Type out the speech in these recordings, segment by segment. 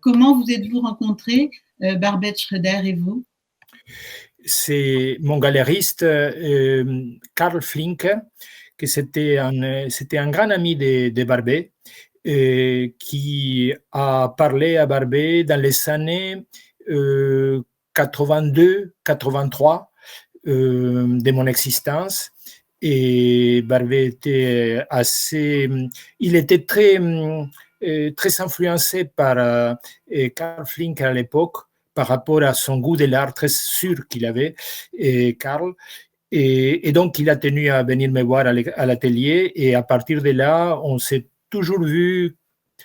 comment vous êtes-vous rencontrés, Barbet Schroeder et vous? C'est mon galériste Karl Flinker, que c'était un grand ami de Barbet, qui a parlé à Barbet dans les années 82-83 de mon existence. Et Barbet était il était très influencé par Karl Flinker à l'époque, par rapport à son goût de l'art très sûr qu'il avait, Karl. Et donc, il a tenu à venir me voir à l'atelier. Et à partir de là, on s'est toujours vu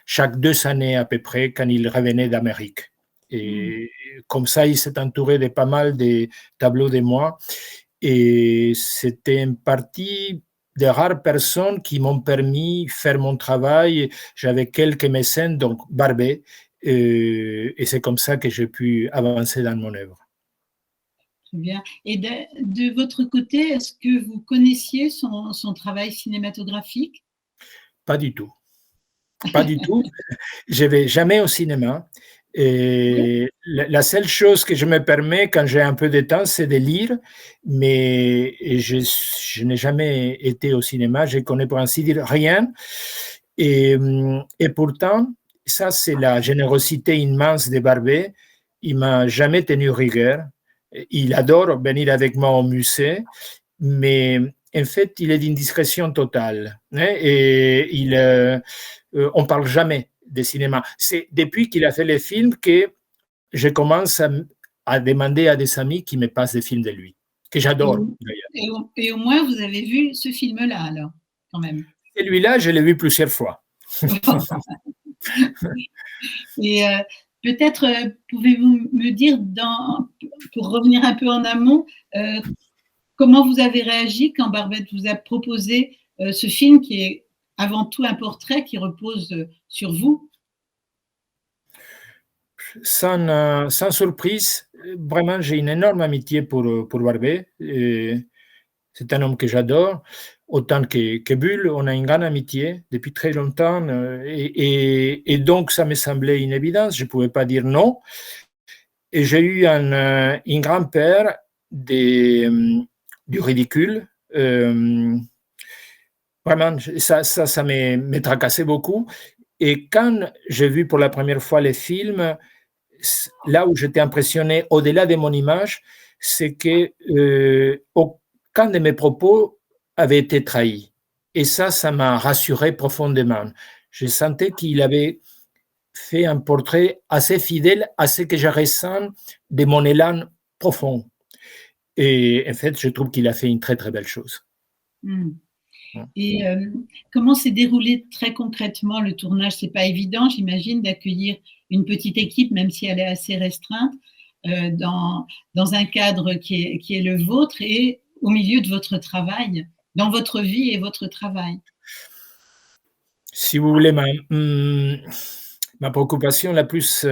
chaque 2 années à peu près quand il revenait d'Amérique. Et comme ça, il s'est entouré de pas mal de tableaux de moi. Et c'était une partie des rares personnes qui m'ont permis de faire mon travail. J'avais quelques mécènes, donc Barbet, et c'est comme ça que j'ai pu avancer dans mon œuvre. Très bien. Et de votre côté, est-ce que vous connaissiez son travail cinématographique? Pas du tout. Pas du tout. Je ne vais jamais au cinéma. Et la seule chose que je me permets quand j'ai un peu de temps, c'est de lire, mais je n'ai jamais été au cinéma, je connais pour ainsi dire rien. Et pourtant, ça c'est la générosité immense de Barbet. Il m'a jamais tenu rigueur. Il adore venir avec moi au musée, mais en fait, il est d'une discrétion totale. Et on ne parle jamais de cinéma. C'est depuis qu'il a fait les films que je commence à demander à des amis qui me passent des films de lui, que j'adore d'ailleurs. Et au moins, vous avez vu ce film-là, alors, quand même. Celui-là, je l'ai vu plusieurs fois. Et peut-être pouvez-vous me dire, pour revenir un peu en amont, comment vous avez réagi quand Barbet vous a proposé ce film qui est avant tout un portrait qui repose sur vous? Sans surprise, vraiment, j'ai une énorme amitié pour Barbet. C'est un homme que j'adore, autant que Bull. On a une grande amitié depuis très longtemps. Et donc, ça me semblait une évidence. Je ne pouvais pas dire non. Et j'ai eu un grand-père du ridicule. Vraiment, ça me tracassait beaucoup. Et quand j'ai vu pour la première fois les films, là où j'étais impressionné, au-delà de mon image, c'est que aucun de mes propos avait été trahi. Et ça m'a rassuré profondément. Je sentais qu'il avait fait un portrait assez fidèle à ce que je ressens de mon élan profond. Et en fait, je trouve qu'il a fait une très, très belle chose. Et comment s'est déroulé très concrètement le tournage? C'est pas évident, j'imagine, d'accueillir une petite équipe, même si elle est assez restreinte, dans un cadre qui est le vôtre et au milieu de votre travail, dans votre vie et votre travail. Si vous voulez, ma préoccupation la plus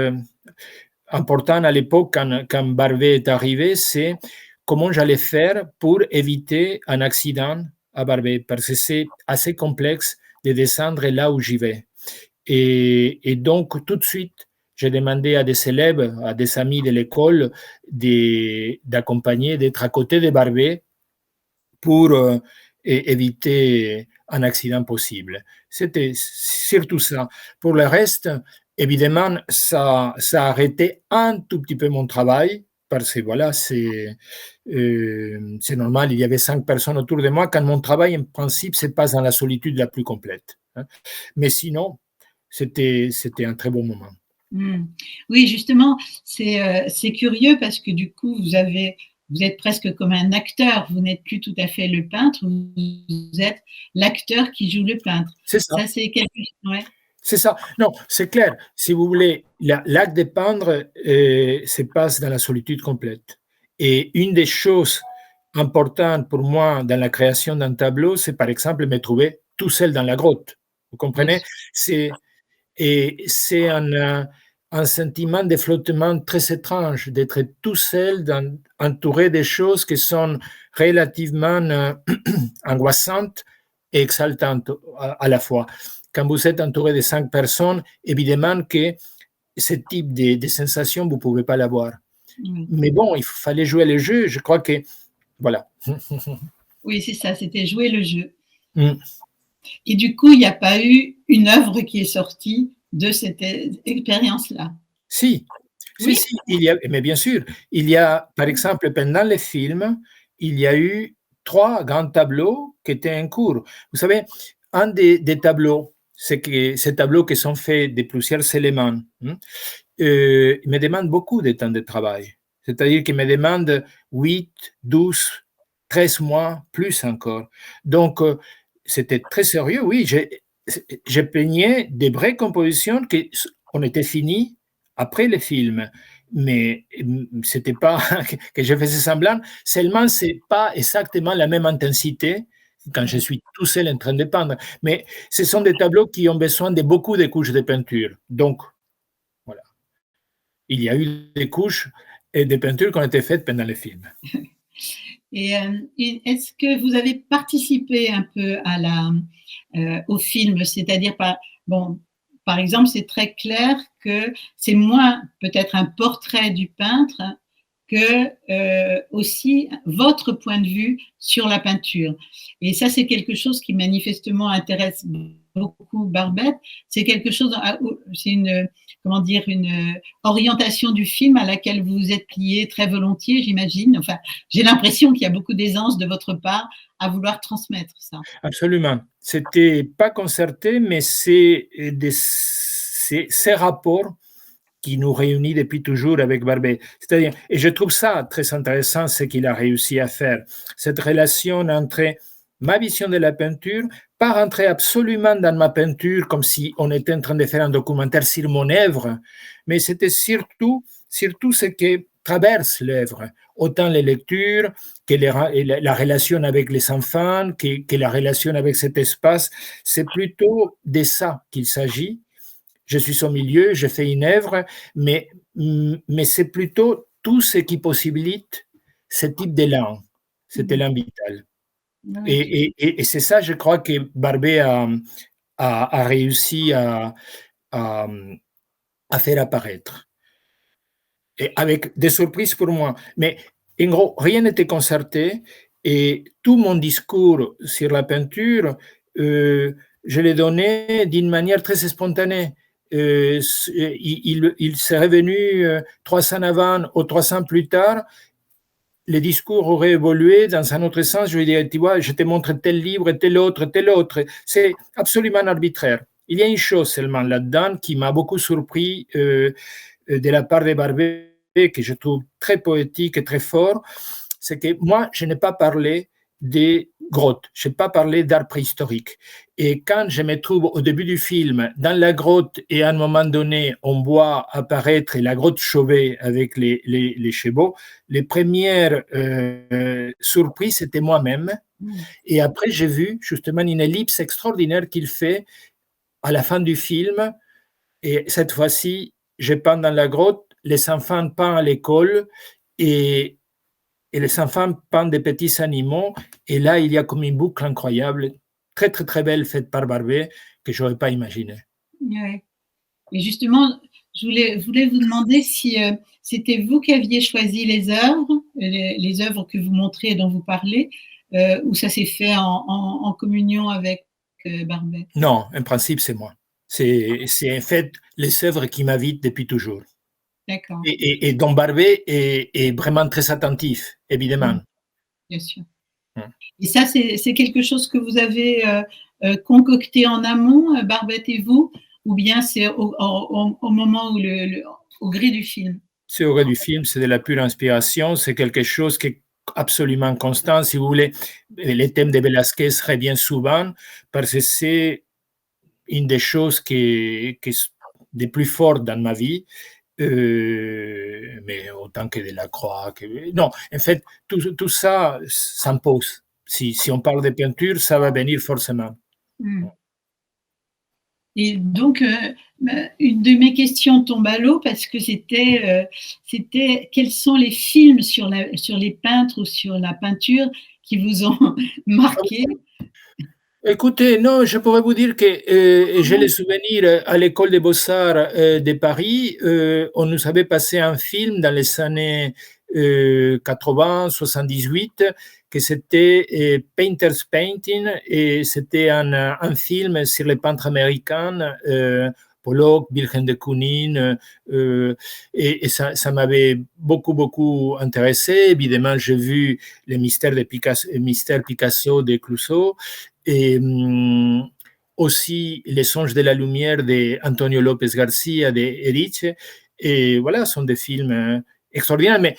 importante à l'époque, quand Barbet est arrivé, c'est comment j'allais faire pour éviter un accident à Barbet, parce que c'est assez complexe de descendre là où j'y vais. Et donc, tout de suite, j'ai demandé à des élèves, à des amis de l'école, d'accompagner, d'être à côté de Barbet pour éviter un accident possible. C'était surtout ça. Pour le reste, évidemment, ça a arrêté un tout petit peu mon travail, parce que voilà, c'est normal, il y avait 5 personnes autour de moi, quand mon travail, en principe, se passe dans la solitude la plus complète. Mais sinon, c'était un très bon moment. Oui, justement, c'est curieux parce que du coup, vous êtes presque comme un acteur, vous n'êtes plus tout à fait le peintre, vous êtes l'acteur qui joue le peintre. C'est ça. Ça, c'est quelque chose, ouais. C'est ça. Non, c'est clair. Si vous voulez, l'acte de peindre se passe dans la solitude complète. Et une des choses importantes pour moi dans la création d'un tableau, c'est par exemple me trouver tout seul dans la grotte. Vous comprenez? C'est un sentiment de flottement très étrange, d'être tout seul, entouré des choses qui sont relativement angoissantes et exaltantes à la fois. Quand vous êtes entouré de 5 personnes, évidemment que ce type de sensation, vous ne pouvez pas l'avoir. Mais bon, il fallait jouer le jeu. Je crois que, voilà. Oui, c'est ça, c'était jouer le jeu. Et du coup, il n'y a pas eu une œuvre qui est sortie de cette expérience-là. Si, oui. Si, il y a, mais bien sûr, il y a, par exemple, pendant les films, il y a eu 3 grands tableaux qui étaient en cours. Vous savez, un des tableaux, c'est que ces tableaux qui sont faits de plusieurs éléments, me demandent beaucoup de temps de travail. C'est-à-dire qu'ils me demandent 8, 12, 13 mois, plus encore. Donc, c'était très sérieux, oui. Je peignais des vraies compositions qui ont été finies après le film. Mais c'était pas que je faisais semblant, seulement c'est pas exactement la même intensité quand je suis tout seul en train de peindre. Mais ce sont des tableaux qui ont besoin de beaucoup de couches de peinture. Donc, voilà. Il y a eu des couches et des peintures qui ont été faites pendant le film. Et est-ce que vous avez participé un peu au film? C'est-à-dire, par exemple, c'est très clair que c'est moins peut-être un portrait du peintre que aussi votre point de vue sur la peinture. Et ça, c'est quelque chose qui manifestement intéresse beaucoup Barbet. C'est quelque chose, c'est une orientation du film à laquelle vous vous êtes plié très volontiers, j'imagine. Enfin, j'ai l'impression qu'il y a beaucoup d'aisance de votre part à vouloir transmettre ça. Absolument. C'était pas concerté, mais c'est ces rapports qui nous réunit depuis toujours avec Barbet. C'est-à-dire, et je trouve ça très intéressant, ce qu'il a réussi à faire, cette relation entre ma vision de la peinture, pas rentrer absolument dans ma peinture comme si on était en train de faire un documentaire sur mon œuvre, mais c'était surtout ce que traverse l'œuvre, autant les lectures que la relation avec les enfants, que la relation avec cet espace. C'est plutôt de ça qu'il s'agit. Je suis au milieu, je fais une œuvre, mais c'est plutôt tout ce qui possibilite ce type d'élan, cet élan vital. Et c'est ça, je crois, que Barbet a réussi à faire apparaître. Et avec des surprises pour moi. Mais en gros, rien n'était concerté et tout mon discours sur la peinture, je l'ai donné d'une manière très spontanée. Il serait venu 300 avant ou 300 plus tard, le discours aurait évolué dans un autre sens. Je lui dirais, tu vois, je te montre tel livre, tel autre, tel autre. C'est absolument arbitraire. Il y a une chose seulement là-dedans qui m'a beaucoup surpris de la part de Barbet, que je trouve très poétique et très fort, c'est que moi, je n'ai pas parlé des grottes, je n'ai pas parlé d'art préhistorique. Et quand je me trouve au début du film dans la grotte et à un moment donné, on voit apparaître la grotte Chauvet avec les chevaux, les premières surprises, c'était moi-même. Et après, j'ai vu justement une ellipse extraordinaire qu'il fait à la fin du film. Et cette fois-ci, je peins dans la grotte, les enfants peignent à l'école et les enfants peignent des petits animaux. Et là, il y a comme une boucle incroyable, très, très, très belle, faite par Barbet, que je n'aurais pas imaginé. Ouais. Et justement, je voulais vous demander si c'était vous qui aviez choisi les œuvres que vous montrez et dont vous parlez, ou ça s'est fait en communion avec Barbet? Non, en principe, c'est moi. C'est en fait les œuvres qui m'habitent depuis toujours. D'accord. Et dont Barbet est vraiment très attentif, évidemment. Bien sûr. Et ça, c'est quelque chose que vous avez concocté en amont, Barbet et vous, ou bien c'est au moment où au gré du film? C'est au gré du film, c'est de la pure inspiration, c'est quelque chose qui est absolument constant. Si vous voulez, les thèmes de Velázquez reviennent souvent parce que c'est une des choses qui est des plus fortes dans ma vie. Mais autant que de la croix. Non, en fait, tout ça s'impose. Si on parle de peinture, ça va venir forcément. Et donc, une de mes questions tombe à l'eau parce que c'était quels sont les films sur les peintres ou sur la peinture qui vous ont marqué? Écoutez, non, je pourrais vous dire que j'ai les souvenirs à l'école des Beaux-Arts de Paris. On nous avait passé un film dans les années 80, 78, que c'était Painter's Painting, et c'était un film sur les peintres américains, Pollock, Wilhelm de Kooning, et ça m'avait beaucoup, beaucoup intéressé. Évidemment, j'ai vu les mystères Picasso de Clouseau, et aussi Les songes de la lumière d'Antonio López Garcia de Erice. Et voilà, ce sont des films extraordinaires, mais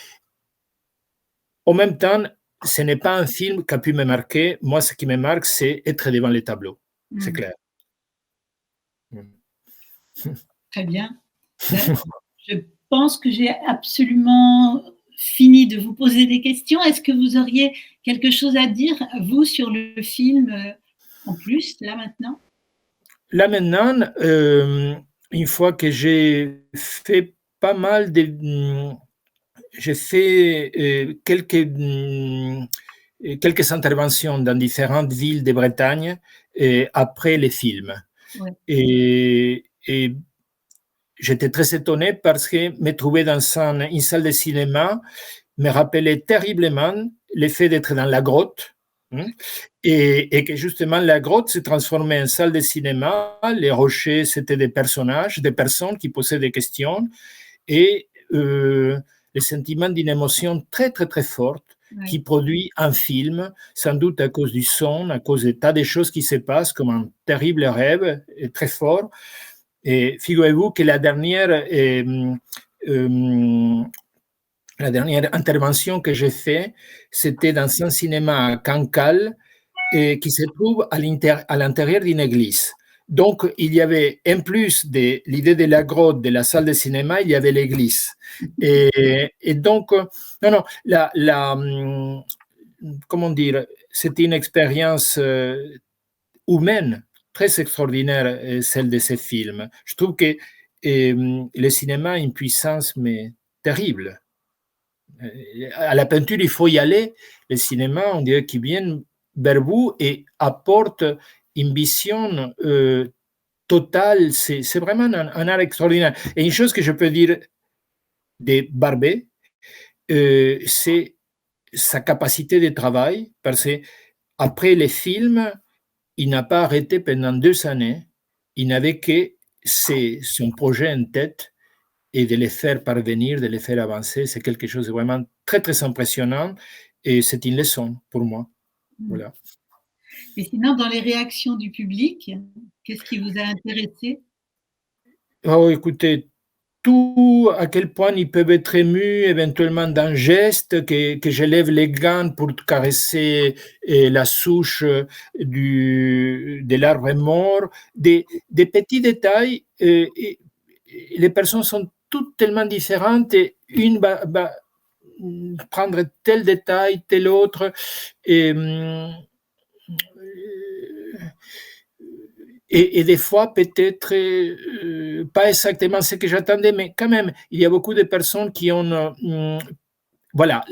en même temps, ce n'est pas un film qui a pu me marquer. Moi, ce qui me marque, c'est être devant les tableaux. C'est clair. Très bien. Je pense que j'ai absolument fini de vous poser des questions. Est-ce que vous auriez quelque chose à dire, vous, sur le film en plus, là maintenant? Là maintenant, une fois que j'ai fait pas mal de... J'ai fait quelques interventions dans différentes villes de Bretagne après les films. Ouais. Et j'étais très étonné parce que me trouver dans une salle de cinéma me rappelait terriblement l'effet d'être dans la grotte. Et que justement la grotte s'est transformée en salle de cinéma. Les rochers, c'était des personnages, des personnes qui posaient des questions, et le sentiment d'une émotion très, très, très forte qui produit un film, sans doute à cause du son, à cause des tas de choses qui se passent, comme un terrible rêve, très fort. Et figurez-vous que la dernière intervention que j'ai faite, c'était dans un cinéma à Cancale, qui se trouve à l'intérieur d'une église. Donc, il y avait, en plus de l'idée de la grotte, de la salle de cinéma, il y avait l'église. Et donc, non, comment dire, c'était une expérience humaine très extraordinaire, celle de ces films. Je trouve que le cinéma a une puissance mais terrible. À la peinture, il faut y aller. Le cinéma, on dirait qu'il vient vers vous et apporte une vision totale. C'est vraiment un art extraordinaire. Et une chose que je peux dire de Barbet, c'est sa capacité de travail, parce qu'après les films, il n'a pas arrêté pendant 2 années. Il n'avait que son projet en tête, et de les faire parvenir, de les faire avancer. C'est quelque chose de vraiment très, très impressionnant, et c'est une leçon pour moi. Voilà. Et sinon, dans les réactions du public, qu'est-ce qui vous a intéressé? Oh, écoutez, tout, à quel point ils peuvent être émus éventuellement d'un geste, que je lève les gants pour caresser la souche de l'arbre mort, des petits détails. Les personnes sont toutes tellement différentes, et une va prendre tel détail, tel autre. Et des fois, peut-être pas exactement ce que j'attendais, mais quand même, il y a beaucoup de personnes qui ont... voilà,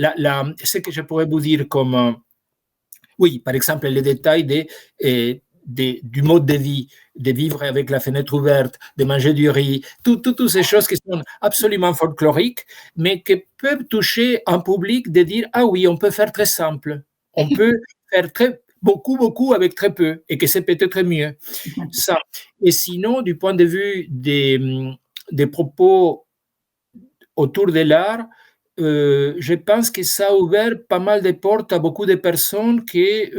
ce que je pourrais vous dire comme... oui, par exemple, les détails du mode de vie, de vivre avec la fenêtre ouverte, de manger du riz, toutes ces choses qui sont absolument folkloriques, mais qui peuvent toucher un public, de dire, ah oui, on peut faire très simple, on peut faire beaucoup avec très peu, et que c'est peut-être mieux. Ça. Et sinon, du point de vue des propos autour de l'art, je pense que ça a ouvert pas mal de portes à beaucoup de personnes qui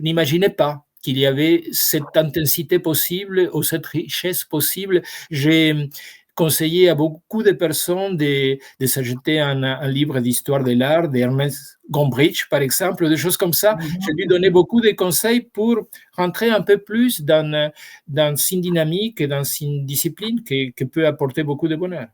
n'imaginaient pas qu'il y avait cette intensité possible ou cette richesse possible. J'ai conseillé à beaucoup de personnes de s'acheter un livre d'histoire de l'art d'Ernest Gombrich, par exemple, des choses comme ça. Je lui donnais beaucoup de conseils pour rentrer un peu plus dans une dynamique et dans une discipline qui peut apporter beaucoup de bonheur.